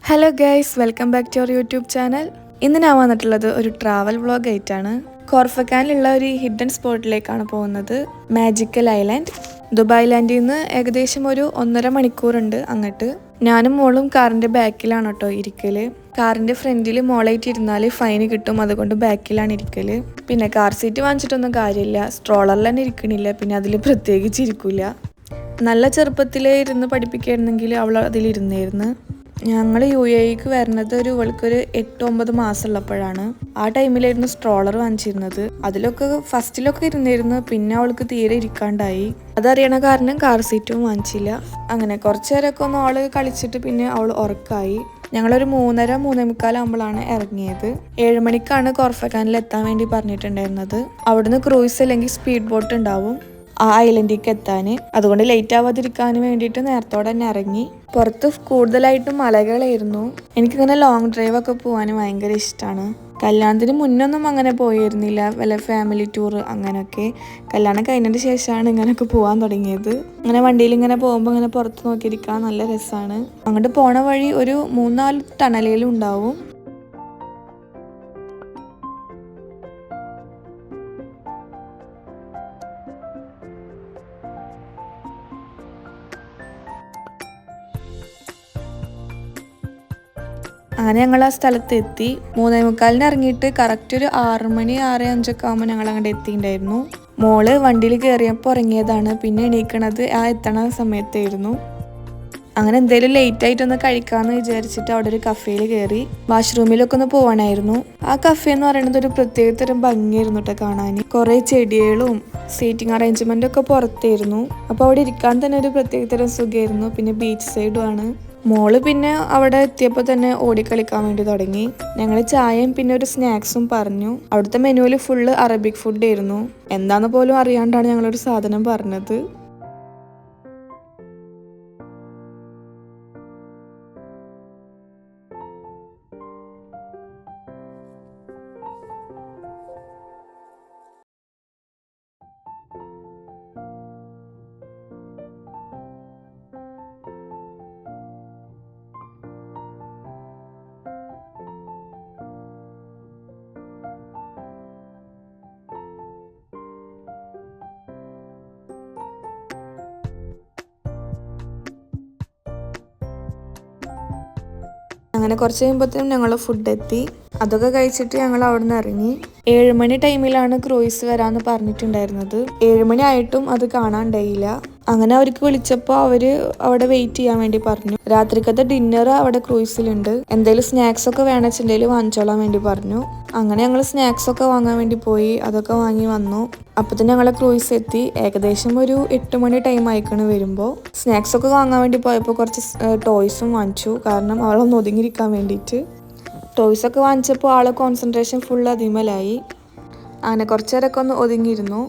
Hello guys, welcome back to our YouTube channel. ഇന്ന് ഞാൻ വന്നിട്ടുള്ളത് ഒരു ട്രാവൽ വ്ളോഗ് ആയിട്ടാണ്. കോർഫക്കാനിലുള്ള ഒരു ഹിഡൻ സ്പോട്ടിലേക്കാണ് പോകുന്നത്. Magical island. ദുബായ് ലാൻഡിൽ നിന്ന് ഏകദേശം ഒരു 1.5 മണിക്കൂറുണ്ട് അങ്ങോട്ട്. ഞാനും മോളും കാറിന്റെ ബാക്കിലാണ് കേട്ടോ ഇരിക്കല്. കാറിന്റെ ഫ്രണ്ടിൽ മോളായിട്ട് ഇരുന്നാൽ ഫൈന് കിട്ടും, അതുകൊണ്ട് ബാക്കിലാണ് ഇരിക്കല്. പിന്നെ കാർ സീറ്റ് വാങ്ങിച്ചിട്ടൊന്നും കാര്യമില്ല, സ്ട്രോളറിൽ തന്നെ ഇരിക്കണില്ല, പിന്നെ അതിൽ പ്രത്യേകിച്ച് ഇരിക്കില്ല. നല്ല ചെറുപ്പത്തിലേ ഇരുന്ന് പഠിപ്പിക്കുകയായിരുന്നെങ്കിൽ അവൾ അതിലിരുന്നായിരുന്നു. ഞങ്ങൾ UAEക്ക് വരുന്നത് ഇവൾക്കൊരു 8-9 മാസമുള്ളപ്പോഴാണ്. ആ ടൈമിലായിരുന്നു സ്ട്രോളർ വാങ്ങിച്ചിരുന്നത്. അതിലൊക്കെ ഫസ്റ്റിലൊക്കെ ഇരുന്നിരുന്നു, പിന്നെ അവൾക്ക് തീരെ ഇരിക്കാണ്ടായി. അതറിയണ കാരണം കാർ സീറ്റും വാങ്ങിച്ചില്ല. അങ്ങനെ കുറച്ചു നേരമൊക്കെ ഒന്ന് അവള് കളിച്ചിട്ട് പിന്നെ അവൾ ഉറക്കായി. ഞങ്ങളൊരു 3:30-3:45 ആകുമ്പോഴാണ് ഇറങ്ങിയത്. 7 മണിക്കാണ് കോർഫക്കാനിൽ എത്താൻ വേണ്ടി പറഞ്ഞിട്ടുണ്ടായിരുന്നത്. അവിടുന്ന് ക്രൂയിസ് അല്ലെങ്കിൽ സ്പീഡ് ബോട്ട് ഉണ്ടാവും ആ ഐലൻഡിലേക്ക് എത്താൻ. അതുകൊണ്ട് ലേറ്റ് ആവാതിരിക്കാൻ വേണ്ടിയിട്ട് നേരത്തോടെ തന്നെ ഇറങ്ങി. പുറത്ത് കൂടുതലായിട്ടും മലകളായിരുന്നു. എനിക്കിങ്ങനെ ലോങ് ഡ്രൈവ് ഒക്കെ പോകാൻ ഭയങ്കര ഇഷ്ടമാണ്. കല്യാണത്തിന് മുന്നൊന്നും അങ്ങനെ പോയിരുന്നില്ല, വല്ല ഫാമിലി ടൂർ അങ്ങനെയൊക്കെ. കല്യാണം കഴിഞ്ഞതിന് ശേഷമാണ് ഇങ്ങനെയൊക്കെ പോകാൻ തുടങ്ങിയത്. അങ്ങനെ വണ്ടിയിൽ ഇങ്ങനെ പോകുമ്പോൾ ഇങ്ങനെ പുറത്ത് നോക്കിയിരിക്കാൻ നല്ല രസമാണ്. അങ്ങോട്ട് പോണ വഴി ഒരു 3-4 ടണലുകളും ഉണ്ടാവും. അങ്ങനെ ഞങ്ങൾ ആ സ്ഥലത്ത് എത്തി. 3:45 ഇറങ്ങിയിട്ട് കറക്റ്റ് ഒരു 6 മണി 6:05 ആകുമ്പോൾ ഞങ്ങൾ അങ്ങോട്ട് എത്തിയിട്ടുണ്ടായിരുന്നു. മോള് വണ്ടിയിൽ കയറിയപ്പോൾ ഇറങ്ങിയതാണ്, പിന്നെ എണീക്കണത് ആ എത്തണ സമയത്തായിരുന്നു. അങ്ങനെ എന്തെങ്കിലും ലേറ്റ് ആയിട്ടൊന്ന് കഴിക്കാമെന്ന് വിചാരിച്ചിട്ട് അവിടെ ഒരു കഫേയിൽ കയറി. വാഷ്റൂമിലൊക്കെ ഒന്ന് പോവാനായിരുന്നു. ആ കഫേ എന്ന് പറയുന്നത് ഒരു പ്രത്യേകതരം ഭംഗിയായിരുന്നു കേട്ടോ കാണാൻ. കുറേ ചെടികളും സീറ്റിംഗ് അറേഞ്ച്മെന്റ് ഒക്കെ പുറത്തായിരുന്നു. അപ്പോൾ അവിടെ ഇരിക്കാൻ തന്നെ ഒരു പ്രത്യേകതരം സുഖമായിരുന്നു. പിന്നെ ബീച്ച് സൈഡും ആണ്. മോള് പിന്നെ അവിടെ എത്തിയപ്പോൾ തന്നെ ഓടിക്കളിക്കാൻ വേണ്ടി തുടങ്ങി. ഞങ്ങൾ ചായയും പിന്നെ ഒരു സ്നാക്സും പറഞ്ഞു. അവിടുത്തെ മെനുവിൽ ഫുള്ള് അറബിക് ഫുഡ് ആയിരുന്നു. എന്താന്ന് പോലും അറിയാണ്ടാണ് ഞങ്ങളൊരു സാധനം പറഞ്ഞത്. അങ്ങനെ കുറച്ച് കഴിയുമ്പോഴത്തേനും ഞങ്ങൾ ഫുഡ് എത്തി. അതൊക്കെ കഴിച്ചിട്ട് ഞങ്ങൾ അവിടെ നിന്ന് ഇറങ്ങി. 7 മണി ടൈമിലാണ് ക്രൂയിസ് വരാമെന്ന് പറഞ്ഞിട്ടുണ്ടായിരുന്നത്. 7 മണി ആയിട്ടും അത് കാണാണ്ടായില്ല. അങ്ങനെ അവർക്ക് വിളിച്ചപ്പോൾ അവര് അവിടെ വെയിറ്റ് ചെയ്യാൻ വേണ്ടി പറഞ്ഞു. രാത്രിക്കത്തെ ഡിന്നർ അവിടെ ക്രൂയിസിലുണ്ട്, എന്തെങ്കിലും സ്നാക്സ് ഒക്കെ വേണമെന്നുണ്ടെങ്കിൽ വാങ്ങിച്ചോളാൻ വേണ്ടി പറഞ്ഞു. അങ്ങനെ ഞങ്ങൾ സ്നാക്സ് ഒക്കെ വാങ്ങാൻ വേണ്ടി പോയി. അതൊക്കെ വാങ്ങി വന്നു. അപ്പോൾ തന്നെ ഞങ്ങളെ ക്രൂയിസ് എത്തി. ഏകദേശം ഒരു 8 മണി ടൈം ആയിക്കാണ് വരുമ്പോൾ. സ്നാക്സ് ഒക്കെ വാങ്ങാൻ വേണ്ടി പോയപ്പോൾ കുറച്ച് ടോയ്സും വാങ്ങിച്ചു, കാരണം അവളൊന്ന് ഒതുങ്ങിയിരിക്കാൻ വേണ്ടിയിട്ട്. ടോയ്സൊക്കെ വാങ്ങിച്ചപ്പോൾ ആളെ കോൺസെൻട്രേഷൻ ഫുൾ അതിമലായി. അങ്ങനെ കുറച്ച് നേരമൊക്കെ ഒന്ന് ഒതുങ്ങിയിരുന്നു.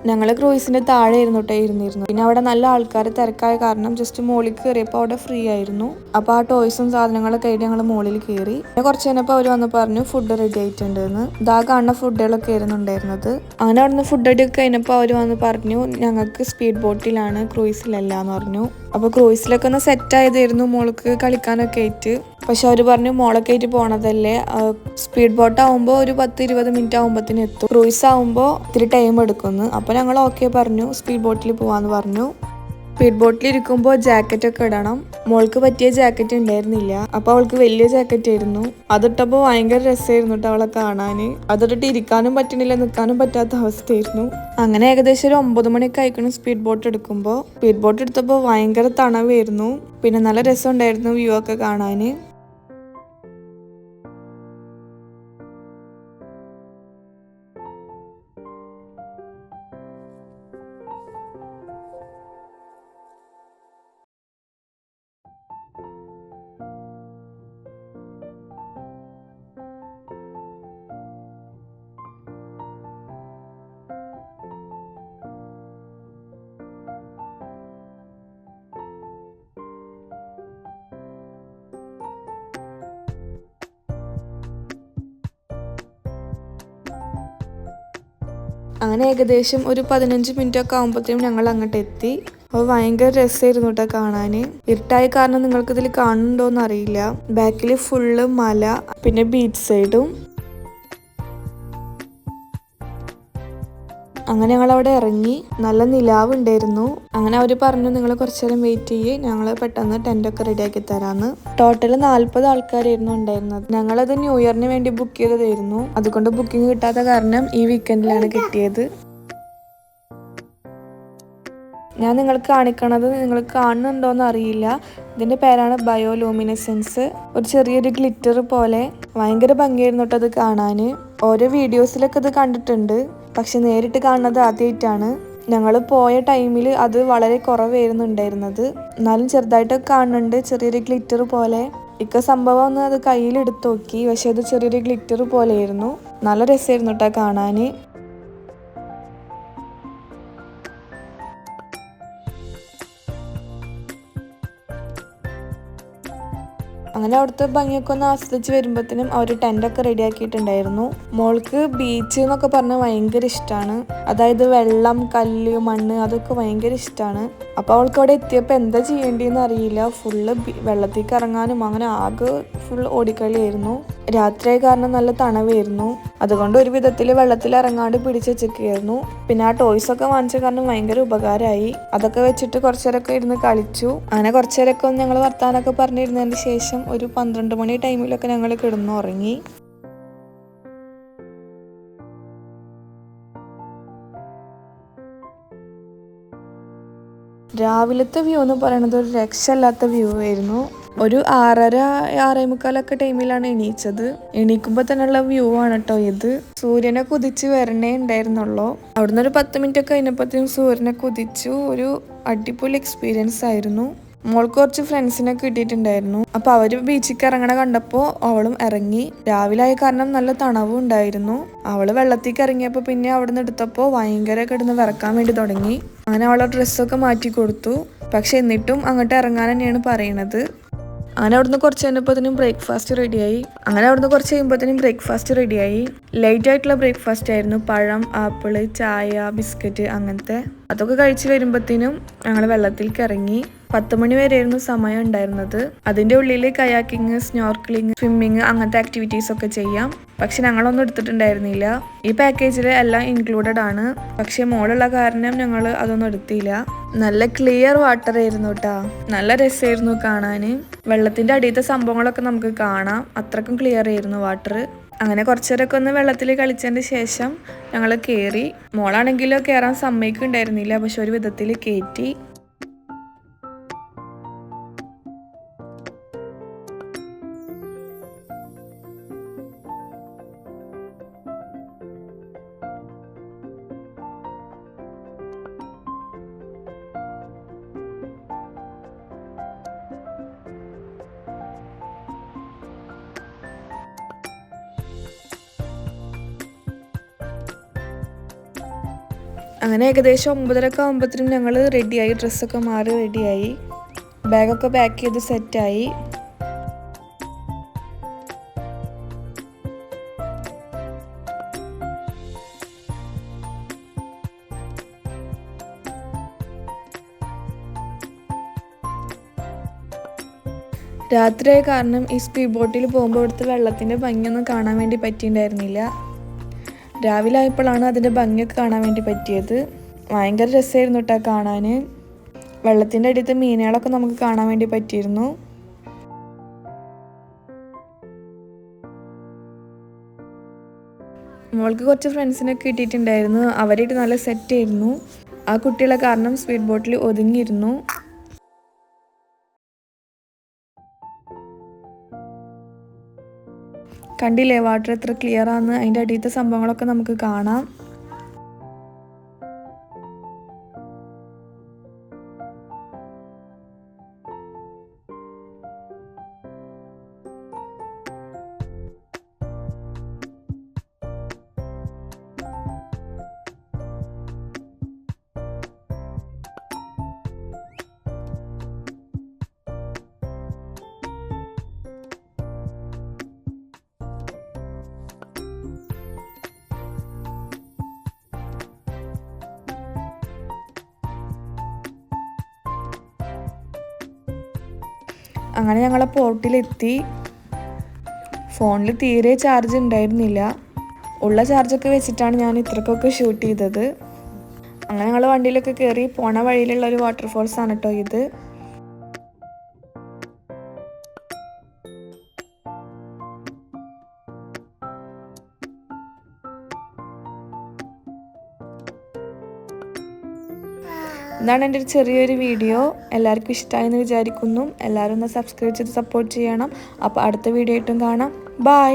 ഞങ്ങൾ ക്രൂയിസിന്റെ താഴെ ഇരുന്നിരുന്നു. പിന്നെ അവിടെ നല്ല ആൾക്കാർ തിരക്കായ കാരണം ജസ്റ്റ് മുകളിൽ കയറിയപ്പോൾ അവിടെ ഫ്രീ ആയിരുന്നു. അപ്പോൾ ആ ടോയ്സും സാധനങ്ങളൊക്കെ ആയിട്ട് ഞങ്ങൾ മുകളിൽ കയറി. പിന്നെ കുറച്ച് കഴിഞ്ഞപ്പോൾ അവർ വന്ന് പറഞ്ഞു ഫുഡ് റെഡി ആയിട്ടുണ്ട് എന്ന്. ഇതാ കാണുന്ന ഫുഡുകളൊക്കെ ആയിരുന്നു ഉണ്ടായിരുന്നത്. അങ്ങനെ അവിടെ നിന്ന് ഫുഡ് അടിയൊക്കെ കഴിഞ്ഞപ്പോൾ അവർ വന്ന് പറഞ്ഞു ഞങ്ങൾക്ക് സ്പീഡ് ബോട്ടിലാണ്, ക്രൂയിസിലല്ല എന്ന് പറഞ്ഞു. അപ്പോൾ ക്രൂയിസിലൊക്കെ ഒന്ന് സെറ്റ് ആയതായിരുന്നു മോൾക്ക് കളിക്കാനൊക്കെ ആയിട്ട്. പക്ഷെ അവർ പറഞ്ഞു മോളൊക്കെ ആയിട്ട് പോണതല്ലേ, സ്പീഡ് ബോട്ട് ആവുമ്പോൾ ഒരു 10-20 മിനിറ്റ് ആകുമ്പോഴത്തേന് എത്തും, ക്രൂയിസ് ആവുമ്പോൾ ഇത്തിരി ടൈം എടുക്കുന്നു. അപ്പോൾ ഞങ്ങൾ ഓക്കെ പറഞ്ഞു, സ്പീഡ് ബോട്ടിൽ പോവാന്ന് പറഞ്ഞു. സ്പീഡ് ബോട്ടിൽ ഇരിക്കുമ്പോൾ ജാക്കറ്റ് ഒക്കെ ഇടണം. മോൾക്ക് പറ്റിയ ജാക്കറ്റ് ഉണ്ടായിരുന്നില്ല, അപ്പോൾ അവൾക്ക് വലിയ ജാക്കറ്റ് ആയിരുന്നു. അതിട്ടപ്പോൾ ഭയങ്കര രസമായിരുന്നു കേട്ടോ അവളെ കാണാന്. അതിട്ടിട്ട് ഇരിക്കാനും പറ്റണില്ല, നിൽക്കാനും പറ്റാത്ത അവസ്ഥയായിരുന്നു. അങ്ങനെ ഏകദേശം ഒരു 9 മണിയൊക്കെ ആയിക്കണം സ്പീഡ് ബോട്ട് എടുക്കുമ്പോൾ. സ്പീഡ് ബോട്ട് എടുത്തപ്പോൾ ഭയങ്കര തണവായിരുന്നു. പിന്നെ നല്ല രസമുണ്ടായിരുന്നു വ്യൂ ഒക്കെ കാണാന്. അങ്ങനെ ഏകദേശം ഒരു 15 മിനിറ്റ് ഒക്കെ ആകുമ്പോഴത്തേക്കും ഞങ്ങൾ അങ്ങോട്ട് എത്തി. അപ്പോൾ ഭയങ്കര രസമായിരുന്നു കേട്ടോ കാണാൻ. ഇരുട്ടായ കാരണം നിങ്ങൾക്ക് ഇതിൽ കാണുന്നുണ്ടോയെന്ന് അറിയില്ല. ബാക്കിൽ ഫുള്ള് മല, പിന്നെ ബീച്ച് സൈഡും. അങ്ങനെ ഞങ്ങൾ അവിടെ ഇറങ്ങി. നല്ല നിലാവ് ഉണ്ടായിരുന്നു. അങ്ങനെ അവർ പറഞ്ഞു നിങ്ങൾ കുറച്ചു നേരം വെയിറ്റ് ചെയ്യ്, ഞങ്ങൾ പെട്ടെന്ന് ടെൻ്റൊക്കെ റെഡിയാക്കി തരാമെന്ന്. ടോട്ടൽ 40 ആൾക്കാരായിരുന്നു ഉണ്ടായിരുന്നത്. ഞങ്ങളത് ന്യൂ ഇയറിന് വേണ്ടി ബുക്ക് ചെയ്തതായിരുന്നു. അതുകൊണ്ട് ബുക്കിംഗ് കിട്ടാത്ത കാരണം ഈ വീക്കെൻഡിലാണ് കിട്ടിയത്. ഞാൻ നിങ്ങൾക്ക് കാണിക്കണത് നിങ്ങൾ കാണുന്നുണ്ടോയെന്ന് അറിയില്ല. ഇതിൻ്റെ പേരാണ് ബയോലൂമിനസെൻസ്. ഒരു ചെറിയൊരു ഗ്ലിറ്റർ പോലെ. ഭയങ്കര ഭംഗിയായിരുന്നു കേട്ടോ അത് കാണാൻ. ഓരോ വീഡിയോസിലൊക്കെ ഇത് കണ്ടിട്ടുണ്ട്, പക്ഷെ നേരിട്ട് കാണുന്നത് ആദ്യമായിട്ടാണ്. ഞങ്ങൾ പോയ ടൈമിൽ അത് വളരെ കുറവായിരുന്നു ഉണ്ടായിരുന്നത്. എന്നാലും ചെറുതായിട്ടൊക്കെ കാണുന്നുണ്ട്, ചെറിയൊരു ഗ്ലിറ്റർ പോലെ. സംഭവം ഒന്ന് അത് കയ്യിലെടുത്ത് നോക്കി, പക്ഷെ അത് ചെറിയൊരു ഗ്ലിറ്റർ പോലെയായിരുന്നു. നല്ല രസമായിരുന്നു കേട്ടോ കാണാൻ. അങ്ങനെ അവിടുത്തെ ഭംഗിയൊക്കെ ഒന്ന് ആസ്വദിച്ച് വരുമ്പോഴത്തേനും അവർ ടെൻ്റൊക്കെ റെഡിയാക്കിയിട്ടുണ്ടായിരുന്നു. മോൾക്ക് ബീച്ച് എന്നൊക്കെ പറഞ്ഞാൽ ഭയങ്കര ഇഷ്ടമാണ്. അതായത് വെള്ളം, കല്ല്, മണ്ണ് അതൊക്കെ ഭയങ്കര ഇഷ്ടമാണ്. അപ്പോൾ അവൾക്ക് അവിടെ എത്തിയപ്പോൾ എന്താ ചെയ്യേണ്ടതെന്ന് അറിയില്ല. ഫുള്ള് വെള്ളത്തേക്ക് ഇറങ്ങാനും അങ്ങനെ ആകെ ഫുൾ ഓടിക്കളിയായിരുന്നു. രാത്രിയായ കാരണം നല്ല തണവായിരുന്നു. അതുകൊണ്ട് ഒരു വിധത്തിൽ വെള്ളത്തിൽ ഇറങ്ങാണ്ട് പിടിച്ച് വെച്ചൊക്കെയായിരുന്നു. പിന്നെ ആ ടോയ്സൊക്കെ വാങ്ങിച്ച കാരണം ഭയങ്കര ഉപകാരമായി. അതൊക്കെ വെച്ചിട്ട് കുറച്ചേരൊക്കെ ഇരുന്ന് കളിച്ചു. അങ്ങനെ കുറച്ചേരൊക്കെ ഒന്ന് ഞങ്ങൾ വർത്താനൊക്കെ പറഞ്ഞിരുന്നതിന് ശേഷം ഒരു 12 മണി ടൈമിലൊക്കെ ഞങ്ങൾ കിടന്നു ഉറങ്ങി. രാവിലത്തെ വ്യൂ എന്ന് പറയുന്നത് ഒരു രക്ഷയില്ലാത്ത വ്യൂ ആയിരുന്നു. ഒരു 6:30-6:45 ടൈമിലാണ് എണീച്ചത്. എണീക്കുമ്പോൾ തന്നെയുള്ള വ്യൂ ആണ് കേട്ടോ ഇത്. സൂര്യനെ കുതിച്ച് വരണേ ഉണ്ടായിരുന്നുള്ളൂ. അവിടുന്ന് ഒരു 10 മിനിറ്റ് ഒക്കെ കഴിഞ്ഞപ്പോഴത്തേക്കും സൂര്യനെ കുതിച്ചു. ഒരു അടിപൊളി എക്സ്പീരിയൻസ് ആയിരുന്നു. മോൾക്ക് കുറച്ച് ഫ്രണ്ട്സിനൊക്കെ കിട്ടിയിട്ടുണ്ടായിരുന്നു. അപ്പോൾ അവർ ബീച്ചിലേക്ക് ഇറങ്ങണ കണ്ടപ്പോൾ അവളും ഇറങ്ങി. രാവിലെ ആയ കാരണം നല്ല തണവും ഉണ്ടായിരുന്നു. അവള് വെള്ളത്തേക്ക് ഇറങ്ങിയപ്പോൾ പിന്നെ അവിടുന്ന് എടുത്തപ്പോൾ ഭയങ്കര കിടന്ന് വിറക്കാൻ വേണ്ടി തുടങ്ങി. അങ്ങനെ അവളെ ഡ്രസ്സൊക്കെ മാറ്റി കൊടുത്തു. പക്ഷെ എന്നിട്ടും അങ്ങോട്ട് ഇറങ്ങാൻ തന്നെയാണ് പറയണത്. അങ്ങനെ അവിടുന്ന് കുറച്ച് കഴിയുമ്പോഴത്തേനും ബ്രേക്ക്ഫാസ്റ്റ് റെഡിയായി. ലൈറ്റ് ആയിട്ടുള്ള ബ്രേക്ക്ഫാസ്റ്റ് ആയിരുന്നു. പഴം, ആപ്പിള്, ചായ, ബിസ്ക്കറ്റ് അങ്ങനത്തെ. അതൊക്കെ കഴിച്ച് വരുമ്പോഴത്തേനും ഞങ്ങൾ വെള്ളത്തിലേക്ക് ഇറങ്ങി. 10 മണി വരെയായിരുന്നു സമയം ഉണ്ടായിരുന്നത്. അതിൻ്റെ ഉള്ളിൽ കയാക്കിങ്, സ്നോർക്കലിങ്, സ്വിമ്മിങ് അങ്ങനത്തെ ആക്ടിവിറ്റീസ് ഒക്കെ ചെയ്യാം. പക്ഷെ ഞങ്ങളൊന്നും എടുത്തിട്ടുണ്ടായിരുന്നില്ല. ഈ പാക്കേജിൽ എല്ലാം ഇൻക്ലൂഡഡ് ആണ്. പക്ഷെ മോളുള്ള കാരണം ഞങ്ങൾ അതൊന്നും എടുത്തില്ല. നല്ല ക്ലിയർ വാട്ടർ ആയിരുന്നു കേട്ടോ. നല്ല രസമായിരുന്നു കാണാൻ. വെള്ളത്തിൻ്റെ അടിയത്തെ സംഭവങ്ങളൊക്കെ നമുക്ക് കാണാം. അത്രക്കും ക്ലിയർ ആയിരുന്നു വാട്ടർ. അങ്ങനെ കുറച്ചേരൊക്കെ ഒന്ന് വെള്ളത്തിൽ കളിച്ചതിന് ശേഷം ഞങ്ങൾ കയറി. മോളാണെങ്കിലോ കയറാൻ സമ്മതിക്കുന്നുണ്ടായിരുന്നില്ല. പക്ഷെ ഒരു വിധത്തിൽ കയറ്റി. അങ്ങനെ ഏകദേശം 9:30 ആകുമ്പോഴത്തേനും ഞങ്ങൾ റെഡിയായി. ഡ്രസ്സൊക്കെ മാറി റെഡിയായി. ബാഗൊക്കെ പാക്ക് ചെയ്ത് സെറ്റായി. രാത്രിയായ കാരണം ഈ സ്പീഡ് ബോട്ടിൽ പോകുമ്പോൾ ഇവിടുത്തെ വെള്ളത്തിൻ്റെ ഭംഗിയൊന്നും കാണാൻ വേണ്ടി പറ്റിയിട്ടുണ്ടായിരുന്നില്ല. രാവിലെ ആയപ്പോഴാണ് അതിൻ്റെ ഭംഗിയൊക്കെ കാണാൻ വേണ്ടി പറ്റിയത്. ഭയങ്കര രസമായിരുന്നു കേട്ടോ കാണാൻ. വെള്ളത്തിൻ്റെ അടിയത്തെ മീനുകളൊക്കെ നമുക്ക് കാണാൻ വേണ്ടി പറ്റിയിരുന്നു. മോൾക്ക് കുറച്ച് ഫ്രണ്ട്സിനൊക്കെ കിട്ടിയിട്ടുണ്ടായിരുന്നു. അവരായിട്ട് നല്ല സെറ്റ് ആയിരുന്നു. ആ കുട്ടികളെ കാരണം സ്പീഡ് ബോട്ടിൽ ഒതുങ്ങിയിരുന്നു. കണ്ടില്ലേ വാട്ടർ എത്ര ക്ലിയർ ആണെന്ന്. അതിൻ്റെ അടിയത്തെ സംഭവങ്ങളൊക്കെ നമുക്ക് കാണാം. അങ്ങനെ ഞങ്ങൾ പോർട്ടിലെത്തി. ഫോണിൽ തീരെ ചാർജ് ഉണ്ടായിരുന്നില്ല. ഉള്ള ചാർജൊക്കെ വെച്ചിട്ടാണ് ഞാൻ ഇത്രക്കൊക്കെ ഷൂട്ട് ചെയ്തത്. അങ്ങനെ ഞങ്ങൾ വണ്ടിയിലൊക്കെ കയറി പോണ വഴിയിലുള്ള ഒരു വാട്ടർഫോൾസ് ആണ് കേട്ടോ ഇത്. ഇതാണ് എൻ്റെ ഒരു ചെറിയൊരു വീഡിയോ. എല്ലാവർക്കും ഇഷ്ടമായെന്ന് വിചാരിക്കുന്നു. എല്ലാവരും ഒന്ന് സബ്സ്ക്രൈബ് ചെയ്ത് സപ്പോർട്ട് ചെയ്യണം. അപ്പോൾ അടുത്ത വീഡിയോ ആയിട്ടും കാണാം. ബൈ.